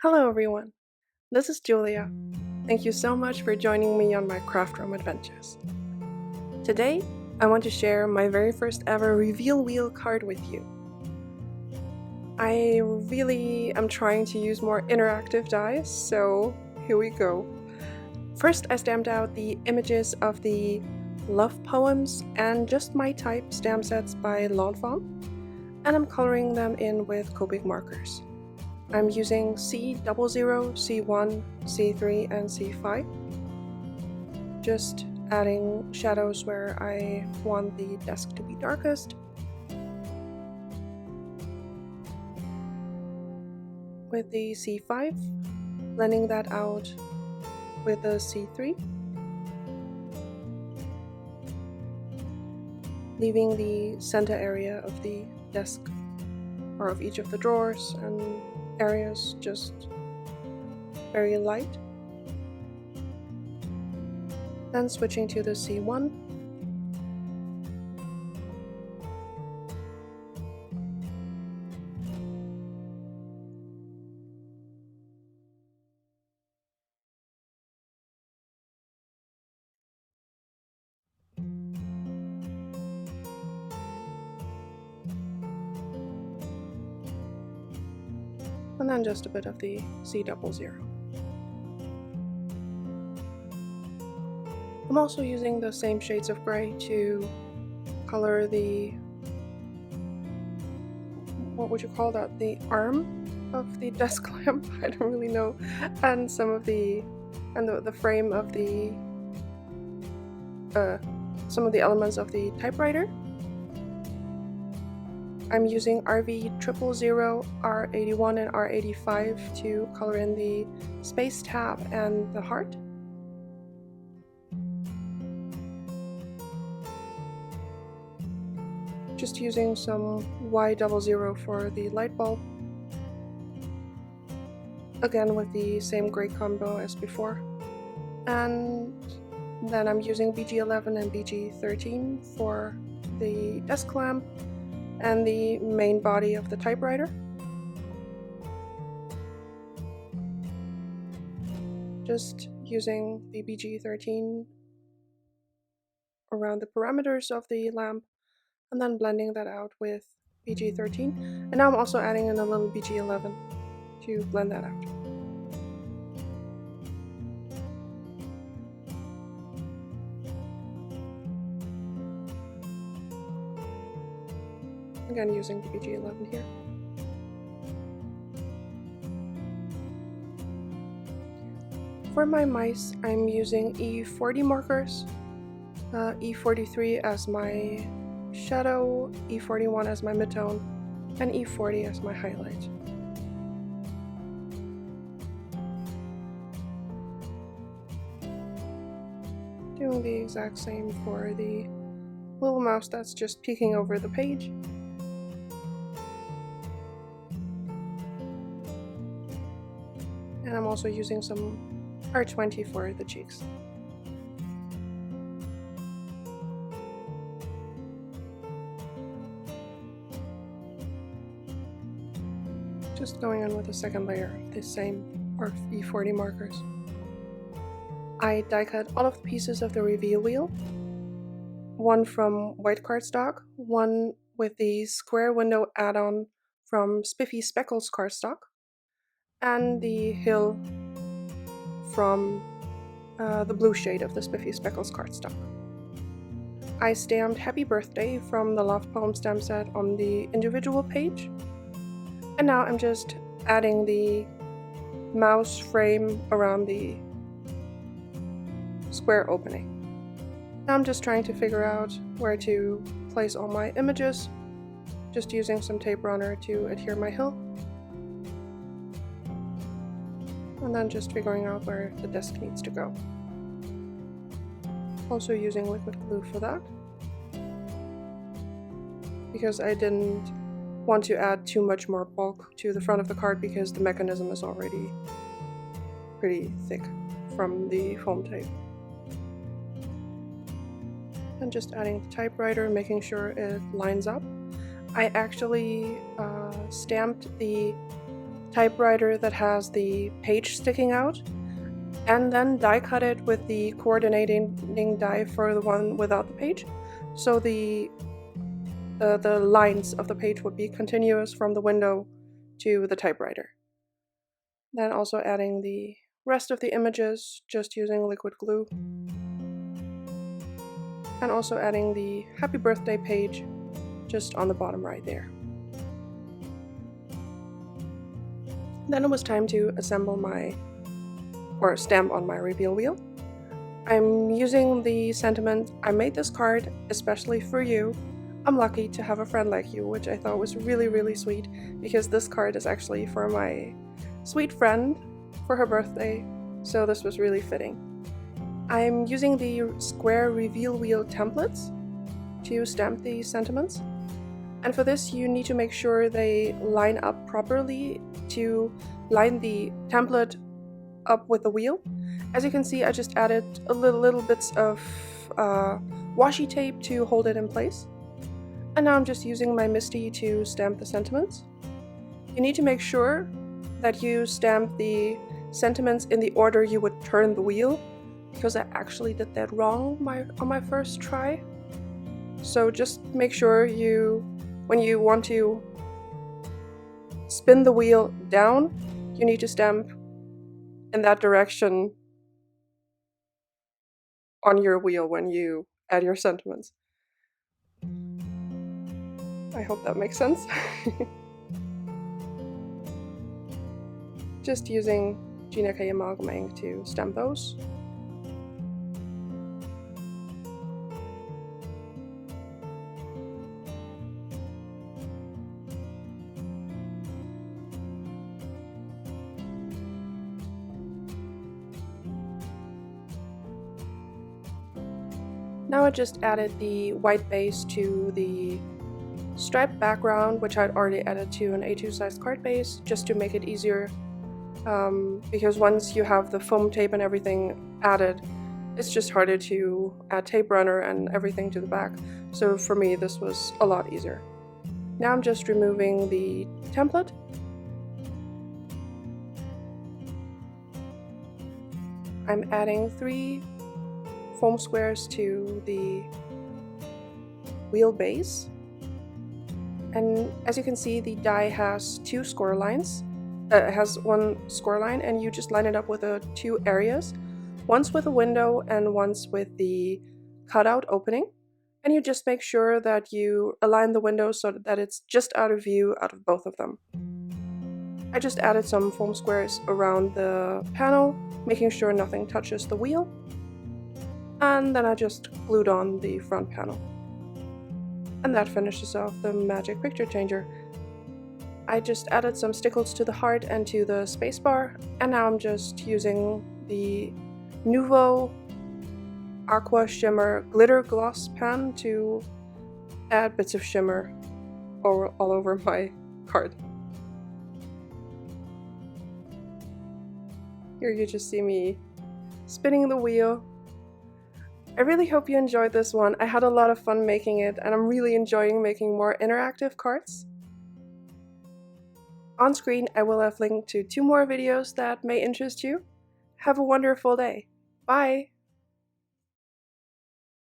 Hello everyone, this is Julia. Thank you so much for joining me on my craft room adventures. Today, I want to share my very first ever reveal wheel card with you. I really am trying to use more interactive dies, so here we go. First, I stamped out the images of the love poems and just my type stamp sets by Lawn Fawn, and I'm coloring them in with Copic markers. I'm using C00, C1, C3, and C5. Just adding shadows where I want the desk to be darkest. With the C5, blending that out with the C3. Leaving the center area of the desk, or of each of the drawers and areas, just very light. Then switching to the C1. And then just a bit of the C00. I'm also using the same shades of gray to color the, what would you call that, the arm of the desk lamp, I don't really know, and some of the, the frame of the, some of the elements of the typewriter. I'm using RV000, R81 and R85 to color in the space tab and the heart. Just using some Y00 for the light bulb. Again with the same gray combo as before. And then I'm using BG11 and BG13 for the desk lamp and the main body of the typewriter. Just using the BG13 around the parameters of the lamp and then blending that out with BG13. And now I'm also adding in a little BG11 to blend that out. Again using the BG11 here. For my mice, I'm using E40 markers, E43 as my shadow, E41 as my midtone, and E40 as my highlight. Doing the exact same for the little mouse that's just peeking over the page. And I'm also using some R20 for the cheeks. Just going on with the second layer of the same E40 markers. I die cut all of the pieces of the reveal wheel. One from white cardstock, one with the square window add-on from Spiffy Speckles cardstock, and the hill from the blue shade of the Spiffy Speckles cardstock. I stamped Happy Birthday from the Love Poem stamp set on the individual page, and now I'm just adding the mouse frame around the square opening. Now I'm just trying to figure out where to place all my images, just using some tape runner to adhere my hill. And then just figuring out where the desk needs to go. Also using liquid glue for that, because I didn't want to add too much more bulk to the front of the card because the mechanism is already pretty thick from the foam tape. And just adding the typewriter, making sure it lines up. I actually stamped the typewriter that has the page sticking out, and then die cut it with the coordinating die for the one without the page, so the lines of the page would be continuous from the window to the typewriter. Then also adding the rest of the images just using liquid glue, and also adding the happy birthday page just on the bottom right there. Then it was time to assemble or stamp on my reveal wheel. I'm using the sentiment, "I made this card especially for you. I'm lucky to have a friend like you," which I thought was really, really sweet, because this card is actually for my sweet friend for her birthday, so this was really fitting. I'm using the square reveal wheel templates to stamp the sentiments, and for this you need to make sure they line up properly to line the template up with the wheel. As you can see, I just added a little bits of washi tape to hold it in place. And now I'm just using my MISTI to stamp the sentiments. You need to make sure that you stamp the sentiments in the order you would turn the wheel, because I actually did that wrong on my first try. So just make sure when you want to spin the wheel down, you need to stamp in that direction on your wheel when you add your sentiments. I hope that makes sense. Just using Gina K Amalgam ink to stamp those. Now I just added the white base to the striped background, which I'd already added to an A2 sized card base, just to make it easier, because once you have the foam tape and everything added, it's just harder to add tape runner and everything to the back. So for me, this was a lot easier. Now I'm just removing the template. I'm adding 3 foam squares to the wheel base, and as you can see, the die has 2 score lines. It has 1 score line, and you just line it up with 2 areas, once with a window and once with the cutout opening, and you just make sure that you align the window so that it's just out of view out of both of them. I just added some foam squares around the panel, making sure nothing touches the wheel. And then I just glued on the front panel. And that finishes off the magic picture changer. I just added some stickles to the heart and to the spacebar, and now I'm just using the Nouveau Aqua Shimmer Glitter Gloss Pen to add bits of shimmer all over my card. Here you just see me spinning the wheel. I really hope you enjoyed this one. I had a lot of fun making it, and I'm really enjoying making more interactive cards. On screen, I will have linked to 2 more videos that may interest you. Have a wonderful day. Bye!